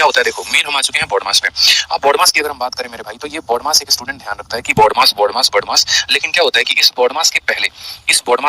क्या होता है, देखो मेन हम आ चुके हैं बॉड मास पे। अब बॉड मास की अगर हम बात करें मेरे भाई, तो ये बॉड मास एक स्टूडेंट ध्यान रखता है कि बॉड मास बॉड मास बॉड मास, लेकिन क्या होता है कि इस बॉड मास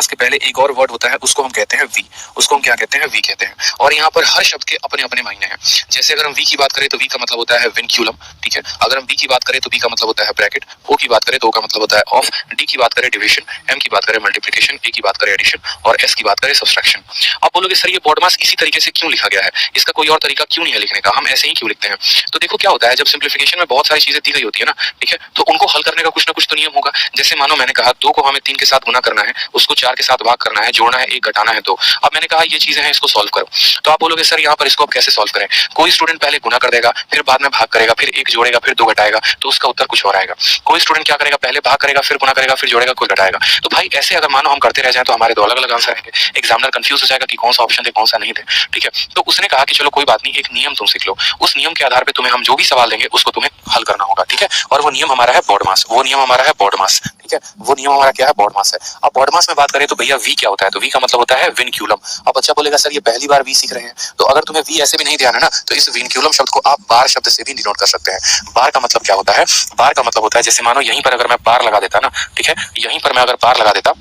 के पहले एक और वर्ड होता है, उसको हम कहते हैं वी। उसको हम क्या कहते हैं, वी कहते हैं। और यहाँ पर हर शब्द के अपने अपने मायने हैं। जैसे अगर हम वी की बात करें तो वी का मतलब होता है विनक्यूलम, ठीक है। अगर हम बी की बात करें तो बी का मतलब होता है ब्रैकेट, ओ की बात करें तो ओ का मतलब होता है ऑफ, डी की बात करें डिवीजन, एम की बात करें मल्टीप्लिकेशन, ए की बात करें एडिशन और एस की बात करें सब्सट्रैक्शन। आप बोलोगे सर ये बॉड मास इसी तरीके से क्यों लिखा गया है, इसका कोई और तरीका क्यों नहीं है लिखने का, हम ऐसे ही क्यों लिखते हैं? तो देखो क्या होता है, जब सिंप्लीफिकेशन में बहुत सारी चीजें दी गई होती है ना, ठीक है, तो उनको हल करने का कुछ ना कुछ तो नियम होगा। जैसे मानो मैंने कहा 2 को हमें 3 के साथ गुना करना है, उसको 4 के साथ भाग करना है, जोड़ना है 1, घटाना है 2। अब मैंने कहा ये चीजें हैं, इसको सॉल्व करो। तो आप बोलोगे सर यहाँ पर इसको अब कैसे सॉल्व करें? कोई स्टूडेंट पहले गुना कर देगा, फिर बाद में भाग करेगा, फिर 1 जोड़ेगा, फिर 2 घटाएगा, तो उसका उत्तर कुछ और आएगा। कोई स्टूडेंट क्या करेगा, पहले भाग करेगा, फिर गुना करेगा, फिर जोड़ेगा, कुछ घटाएगा। तो भाई ऐसे अगर मानो हम करते रह जाए तो हमारे 2 अलग अलग आंसर आएंगे। एग्जामिनर कंफ्यूज हो जाएगा कि कौन सा ऑप्शन थे कौन सा नहीं थे, ठीक है। तो उसने कहा कि चलो कोई बात नहीं, एक नियम तुम सीख लो, उस नियम के आधार पे तुम्हें हम जो भी सवाल देंगे उसको तुम्हें हल करना होगा, ठीक है। और वो नियम हमारा है बॉड मास, वो नियम हमारा है बॉड मास, ठीक है। वो नियम हमारा क्या है, बॉड मास है। अब बॉड मास में बात करें तो भैया वी क्या होता है, तो वी का मतलब होता है विनक्यूलम। अब बच्चा बोलेगा सर ये पहली बार वी सीख रहे हैं, तो अगर तुम्हें वी ऐसे भी नहीं ध्यान है ना, तो इस विनक्यूलम शब्द को आप बार शब्द से भी डिनोट कर सकते हैं। बार का मतलब क्या होता है, बार का मतलब होता है जैसे मानो यहीं पर अगर मैं बार लगा देता ना, ठीक है, यहीं पर मैं अगर बार लगा देता,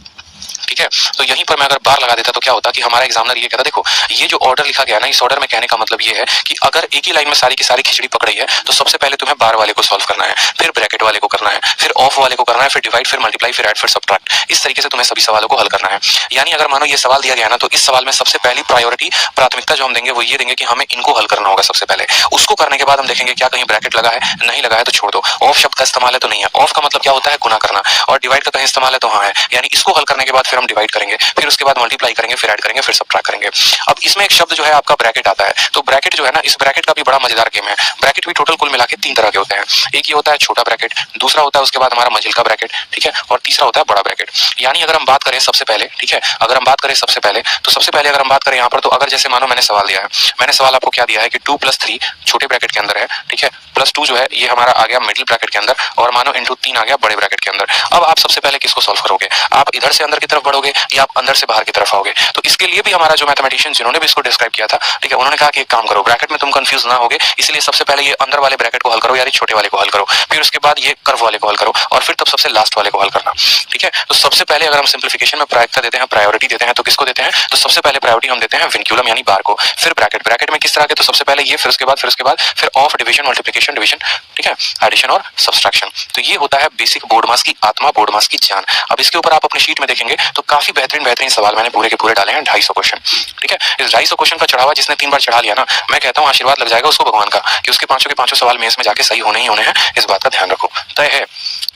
ठीक है, तो यहीं पर मैं अगर बार लगा देता तो क्या होता कि हमारा एग्जामिनर ये कहता, देखो ये जो ऑर्डर लिखा गया ना, इस ऑर्डर में कहने का मतलब ये है कि अगर एक ही लाइन में सारी की सारी खिचड़ी पक रही है तो सबसे पहले तुम्हें बार वाले को सॉल्व करना है, फिर ब्रैकेट वाले को करना है, फिर ऑफ वाले को करना है, फिर डिवाइड, फिर मल्टीप्लाई, फिर ऐड, फिर सब्ट्रैक्ट। इस तरीके से तुम्हें सभी सवालों को हल करना है। यानी अगर मानो ये सवाल दिया गया ना, तो इस सवाल में सबसे पहली प्रायोरिटी, प्राथमिकता जो हम देंगे वो ये देंगे कि हमें इनको हल करना होगा सबसे पहले। उसको करने के बाद हम देखेंगे क्या कहीं ब्रैकेट लगा है, नहीं लगा है तो छोड़ दो। ऑफ शब्द का इस्तेमाल है तो नहीं है, ऑफ का मतलब क्या होता है, गुना करना। और डिवाइड का कहीं इस्तेमाल है तो हाँ है, यानी इसको हल करने के बाद फिर हम डिवाइड करेंगे, फिर उसके बाद मल्टीप्लाई करेंगे, फिर ऐड करेंगे, फिर सब्ट्रैक्ट करेंगे। अब इसमें एक शब्द जो है आपका ब्रैकेट आता है, तो ब्रैकेट जो है ना, इस ब्रैकेट का भी बड़ा मजेदार गेम है। ब्रैकेट भी टोटल कुल मिला के 3 तरह के होते हैं। एक ये होता है छोटा ब्रैकेट, दूसरा होता है उसके बाद हमारा मंजिल का ब्रैकेट, ठीक है, और तीसरा होता है बड़ा ब्रैकेट। यानी अगर हम बात करें सबसे पहले, ठीक है, अगर हम बात करें सबसे पहले, तो सबसे पहले अगर हम बात करें यहाँ पर, तो अगर जैसे मानो मैंने सवाल दिया है, मैंने सवाल आपको क्या दिया है कि 2 + 3 छोटे ब्रैकेट के अंदर है, ठीक है, +2 जो है ये हमारा आ गया मिडिल ब्रैकेट के अंदर, और मानो इंटू 3 आ गया बड़े ब्रैकेट के अंदर। अब आप सबसे पहले किसको सॉल्व करोगे, आप इधर से अंदर की तरफ बढ़ोगे या आप अंदर से बाहर की तरफ आओगे? तो इसके लिए भी हमारा जो मैथमेटिशियन जिन्होंने भी इसको डिस्क्राइब किया था, ठीक है, उन्होंने कहा कि एक काम करो, ब्रैकेट में तुम कंफ्यूज ना होगे, इसलिए सबसे पहले ये अंदर वाले ब्रैकेट को हल करो, यानी छोटे वाले को हल करो, फिर उसके बाद ये कर्व वाले को हल करो, और फिर तब सबसे लास्ट वाले को हल करना, ठीक है। तो सबसे पहले अगर हम सिंप्लीफिकेशन में प्रायोरिटी देते हैं, प्रायोरिटी देते हैं, तो किसको देते हैं, तो सबसे पहले प्रायोरिटी हम देते हैं विनक्यूलम यानी बार को, फिर ब्रैकेट, ब्रैकेट में किस तरह के, तो सबसे पहले ये, फिर उसके बाद फिर ऑफ, डिवीजन, मल्टीप्लिकेशन, डिवीजन, ठीक है, एडिशन और सब्सट्रैक्शन। तो ये होता है बेसिक बोर्ड मास की आत्मा, बोर्ड मास की जान। अब इसके ऊपर आप अपनी शीट में देखेंगे तो काफी बेहतरीन बेहतरीन सवाल मैंने पूरे के पूरे डाले हैं, 250 क्वेश्चन, ठीक है। इस 250 क्वेश्चन का चढ़ावा जिसने 3 बार चढ़ा लिया ना, मैं कहता हूँ आशीर्वाद लग जाएगा उसको भगवान का कि उसके पांचों के पांचों सवाल मेंस में जाके सही होने ही होने हैं। इस बात का ध्यान रखो, तय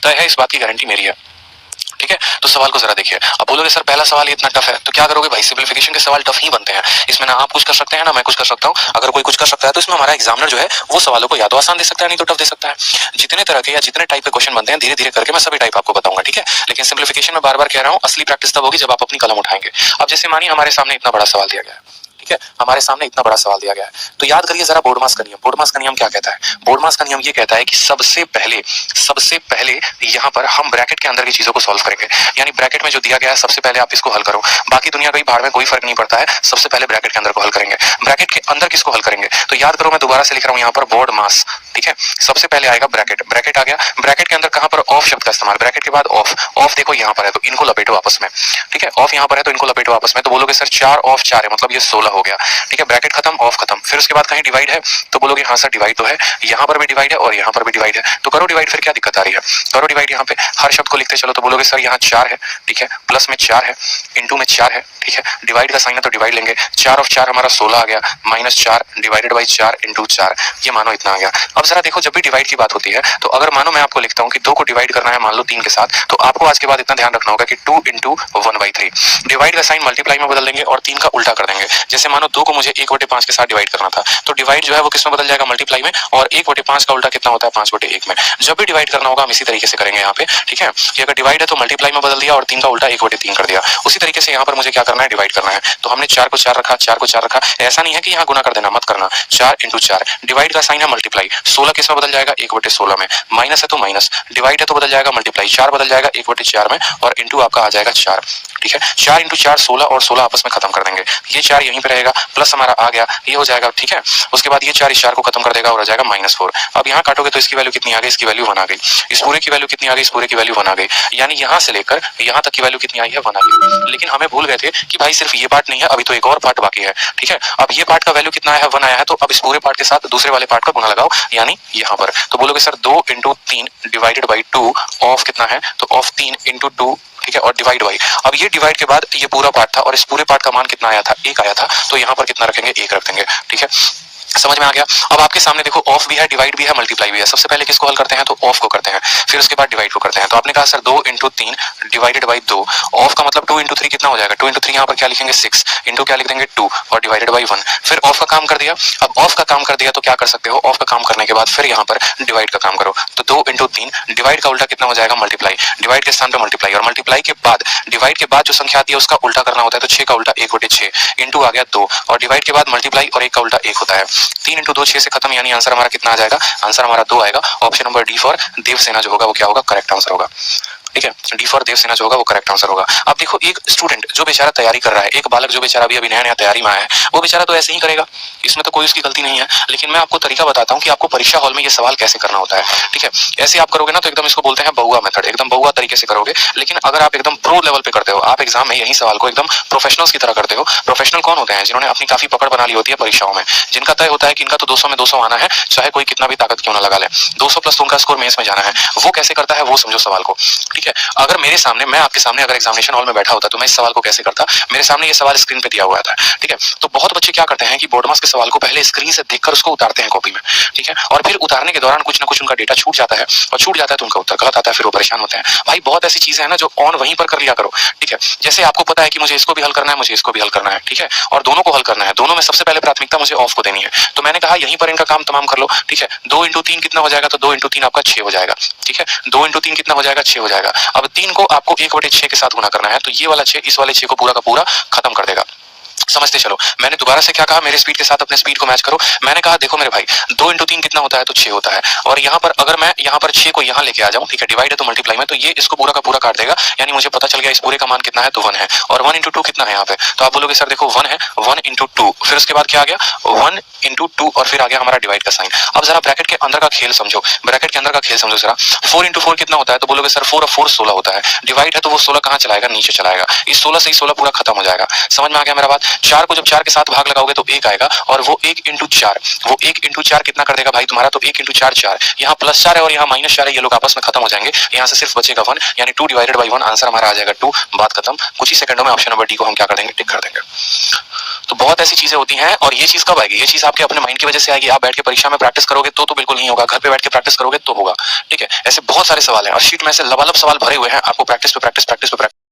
है, इस बात की गारंटी मेरी है, ठीक है। तो सवाल को जरा देखिए। अब बोलोगे सर पहला सवाल इतना टफ है, तो क्या करोगे भाई, सिंप्लीफिकेशन के सवाल टफ ही बनते हैं, इसमें ना आप कुछ कर सकते हैं ना मैं कुछ कर सकता हूँ। अगर कोई कुछ कर सकता है तो इसमें हमारा एग्जामिनर जो है वो सवालों को या तो आसान दे सकता है, नहीं तो टफ दे सकता है। जितने तरह के या जितने टाइप के क्वेश्चन बनते हैं धीरे धीरे करके मैं सभी टाइप आपको बताऊंगा, ठीक है। लेकिन सिंप्लीफिकेशन में बार बार कह रहा हूँ, असली प्रैक्टिस तब होगी जब आप अपनी कलम उठाएंगे। अब जैसे मानिए हमारे सामने इतना बड़ा सवाल दिया गया है, ठीक है, हमारे सामने इतना बड़ा सवाल दिया गया है, तो याद करिए जरा बोर्ड मास का नियम। बोर्ड मास का नियम क्या कहता है, बोर्ड मास का नियम ये कहता है कि सबसे पहले यहाँ पर हम ब्रैकेट के अंदर की चीजों को सॉल्व करेंगे। यानी ब्रैकेट में जो दिया गया है सबसे पहले आप इसको हल करो, बाकी दुनिया का भाड़ में कोई फर्क नहीं पड़ता है, सबसे पहले ब्रैकेट के अंदर को हल करेंगे। ब्रैकेट के अंदर किसको हल करेंगे, तो याद करो मैं दोबारा से लिख रहा हूँ यहाँ पर बोर्ड मास, ठीक है। सबसे पहले आएगा ब्रैकेट, ब्रैकेट आ गया, ब्रैकेट के अंदर कहां पर ऑफ शब्द का इस्तेमाल, ब्रैकेट के बाद ऑफ, ऑफ देखो यहाँ पर है तो इनको लपेटो आपस में, ठीक है, ऑफ यहाँ पर है तो इनको लपेटो आपस में। तो बोलोगे सर 4 ऑफ 4 है मतलब ये 16 हो गया, ठीक है, ब्रैकेट खत्म, ऑफ खत्म। फिर उसके बाद कहीं डिवाइड है, तो बोलोगे हाँ सर डिवाइड तो है, यहाँ पर भी डिवाइड है और यहाँ पर भी डिवाइड है, तो करो डिवाइड, फिर क्या दिक्कत आ रही है, करो डिवाइड। यहाँ पे हर शब्द को लिखते चलो, तो बोलोगे सर यहाँ 4 है, ठीक है, प्लस में 4 है, इंटू में 4 है, ठीक है, डिवाइड का साइन है तो डिवाइड लेंगे, 4 ऑफ 4 हमारा 16 आ गया, -4 डिवाइडेड बाई 4 इंटू 4, ये मानो इतना आ गया। अब जरा देखो जब भी डिवाइड की बात होती है, तो अगर मानो मैं आपको लिखता हूँ कि 2 को डिवाइड करना है मान लो 3 के साथ, तो आपको आज के बाद इतना ध्यान रखना होगा कि 2 इंटू 1/3, डिवाइड का साइन मल्टीप्लाई में बदल देंगे और 3 का उल्टा कर देंगे। जैसे मानो 2 को मुझे 1/5 के साथ डिवाइड करना था, तो डिवाइड जो है वो किस में बदल जाएगा, मल्टीप्लाई में, और 1/5 का उल्टा कितना होता है, 5/1 में। जब भी डिवाइड करना होगा हम इसी तरीके से करेंगे यहाँ पे, ठीक है, कि अगर डिवाइड है तो मल्टीप्लाई में बदल दिया और 3 का उल्टा 1/3 कर दिया। उसी तरीके से यहाँ पर मुझे क्या करना है, डिवाइड करना है, तो हमने 4 को 4 रखा, 4 को 4 रखा, ऐसा नहीं है कि यहाँ गुना कर देना, मत करना, 4 इंटू 4, डिवाइड का साइन है मल्टीप्लाई, 16 किस में बदल जाएगा, 1/16 में, माइनस है तो माइनस, डिवाइड है तो बदल जाएगा मल्टीप्लाई, 4 बदल जाएगा 1/4 में, और इंटू आपका आ जाएगा 4, ठीक है। 4 इंटू 4 16 और 16 आपस में खत्म कर देंगे, ये 4 यहीं पे रहेगा, प्लस हमारा आ गया, ये हो जाएगा, ठीक है। उसके बाद ये 4 इस 4 को खत्म कर देगा और आ जाएगा -4। अब यहाँ काटोगे तो इसकी वैल्यू कितनी आ गई, इसकी वैल्यू 1 आ गई, इस पूरे की वैल्यू कितनी आ गई, इस पूरे की वैल्यू 1 आ गई, यानी यहाँ से लेकर यहाँ तक की वैल्यू कितनी आई है, 1 आ गई। लेकिन हमें भूल गए थे कि भाई सिर्फ ये पार्ट नहीं है, अभी तो एक और पार्ट बाकी है, ठीक है। अब ये पार्ट का वैल्यू कितना आया है, 1 आया है, तो अब इस पूरे पार्ट के साथ दूसरे वाले पार्ट का गुना लगाओ, यानी यहाँ पर तो बोलोगे sir 2 into 3 divided by 2 of कितना है, तो ऑफ 3 इंटू 2, ठीक है, और डिवाइड बाई, अब ये डिवाइड के बाद ये पूरा पार्ट था और इस पूरे पार्ट का मान कितना आया था, 1 आया था, तो यहाँ पर कितना रखेंगे, 1 रख देंगे, ठीक है। समझ में आ गया। अब आपके सामने देखो ऑफ भी है, डिवाइड भी है, मल्टीप्लाई भी है। सबसे पहले किसको हल करते हैं, तो ऑफ को करते हैं, फिर उसके बाद डिवाइड को करते हैं। तो आपने कहा sir 2 into 3 divided by 2, of का मतलब 2 इंटू 3 कितना हो जाएगा, 2 इंटू 3 यहाँ पर क्या लिखेंगे 6, इंटू क्या लिख देंगे 2 और डिवाइडेड बाई 1। फिर ऑफ का काम कर दिया, अब ऑफ का काम कर दिया तो क्या कर सकते हो, ऑफ का काम करने के बाद फिर यहाँ पर डिवाइड का काम करो, तो 2 इंटू 3 डिवाइड का उल्टा कितना हो जाएगा, मल्टीप्लाई, डिवाइड के स्थान पर मल्टीप्लाई, और मल्टीप्लाई के बाद डिवाइड के बाद जो संख्या आती है उसका उल्टा करना होता है, तो 6 का उल्टा 1/6 इंटू आ गया 2, और डिवाइड के बाद मल्टीप्लाई और 1 का उल्टा 1 होता है, 3 इंटू 2 6 से खत्म, यानी आंसर हमारा कितना आ जाएगा, आंसर हमारा 2 आएगा। Option number D for Devsena जो होगा वो क्या होगा, करेक्ट आंसर होगा, ठीक है। डी फॉर देवसेना जो होगा वो करेक्ट आंसर होगा। अब देखो एक स्टूडेंट जो बेचारा तैयारी कर रहा है, एक बालक जो बेचारा अभी नया नया तैयारी में आया है, वो बेचारा तो ऐसे ही करेगा, इसमें तो कोई उसकी गलती नहीं है, लेकिन मैं आपको तरीका बताता हूँ कि आपको परीक्षा हॉल में ये सवाल कैसे करना होता है, ठीक है। ऐसे आप करोगे ना तो एकदम इसको बोलते हैं बहुआ मेथड, एकदम बहुआ तरीके से करोगे। लेकिन अगर आप एकदम प्रो लेवल पे करते हो, आप एग्जाम में यही सवाल को एकदम प्रोफेशनल्स की तरह करते हो। प्रोफेशनल कौन होते हैं, जिन्होंने अपनी काफी पकड़ बना ली होती है परीक्षाओं में, जिनका तय होता है कि इनका तो 200 में 200 आना है, चाहे कोई कितना भी ताकत क्यों ना लगा ले, 200 प्लस उनका स्कोर मेंस में जाना है। वो कैसे करता है वो समझो सवाल को, ठीक है। अगर मेरे सामने, मैं आपके सामने अगर एग्जामिनेशन हॉल में बैठा होता तो मैं इस सवाल को कैसे करता, मेरे सामने ये सवाल स्क्रीन पे दिया हुआ था, ठीक है। तो बहुत बच्चे क्या करते हैं कि बोर्ड मास के सवाल को पहले स्क्रीन से देखकर उसको उतारते हैं कॉपी में, ठीक है, और फिर उतारने के दौरान कुछ ना कुछ उनका डेटा छूट जाता है, और छूट जाता है तो उनका उत्तर गलत आता है, फिर वो परेशान होते हैं। भाई बहुत ऐसी चीजें हैं ना जो ऑन वहीं पर कर लिया करो, ठीक है। जैसे आपको पता है कि मुझे इसको भी हल करना है, मुझे इसको भी हल करना है, ठीक है, और दोनों को हल करना है, दोनों में सबसे पहले प्राथमिकता मुझे ऑफ को देनी है, तो मैंने कहा यहीं पर इनका काम तमाम कर लो, ठीक है। 2 इंटू 3 कितना हो जाएगा, तो 2 इंटू 3 आपका 6 हो जाएगा, ठीक है। 2 इंटू 3 कितना हो जाएगा, 6 हो जाएगा। अब 3 को आपको 1/6 के साथ गुना करना है, तो ये वाला 6 इस वाले 6 को पूरा का पूरा खत्म कर देगा। समझते चलो। मैंने दोबारा से क्या कहा, मेरे स्पीड के साथ अपने स्पीड को मैच करो। मैंने कहा देखो मेरे भाई 2 इंटू 3 कितना होता है, तो 6 होता है, और यहाँ पर अगर मैं यहाँ पर 6 को यहाँ लेके आ जाऊँ, ठीक है, डिवाइड है तो मल्टीप्लाई में, तो ये इसको पूरा का पूरा काट देगा, यानी मुझे पता चल गया इस पूरे का मान कितना है, तो 1 है। और 1 इंटू 2 कितना है यहाँ पे, तो आप बोलोगे सर देखो 1 है, 1 इंटू 2, फिर उसके बाद क्या आ गया 1 इंटू 2, और फिर आ गया हमारा डिवाइड का साइन। अब जरा ब्रैकेट के अंदर का खेल समझो, ब्रैकेट के अंदर का खेल समझो जरा। 4 इंटू 4 कितना होता है, तो बोलोगे सर 4 और 4 16 होता है, डिवाइड है तो वो 16 कहाँ चलाएगा, नीचे चलाएगा, इस 16 से ही 16 पूरा खत्म हो जाएगा। समझ में आ गया मेरा बात। 4 को जब 4 के साथ भाग लगाओगे तो 1 आएगा, और वो 1 इंटू 4, वो 1 इंटू 4 कितना कर देगा भाई तुम्हारा, तो 1 इंटू 4 4, यहाँ प्लस 4 है और यहाँ माइनस 4 है, ये लोग आपस में खत्म हो जाएंगे, यहाँ से सिर्फ बचेगा 1, यानी 2 डिवाइडेड बाई 1, आंसर हमारा आ जाएगा 2, बात खत्म। कुछ ही सेकंडों में ऑप्शन नंबर डी को हम क्या कर देंगे, टिक कर देंगे। तो बहुत ऐसी चीजें होती हैं, और ये चीज कब आएगी, ये चीज आपके अपने माइंड की वजह से आएगी। आप बैठ के परीक्षा में प्रैक्टिस करोगे तो बिल्कुल नहीं होगा, घर पे बैठ के प्रैक्टिस करोगे तो होगा, ठीक है। ऐसे बहुत सारे सवाल हैं और शीट में ऐसे लबालब सवाल भरे हुए हैं, आपको प्रैक्टिस पे प्रैक्टिस प्रैक्टिस पे प्रैक्टिस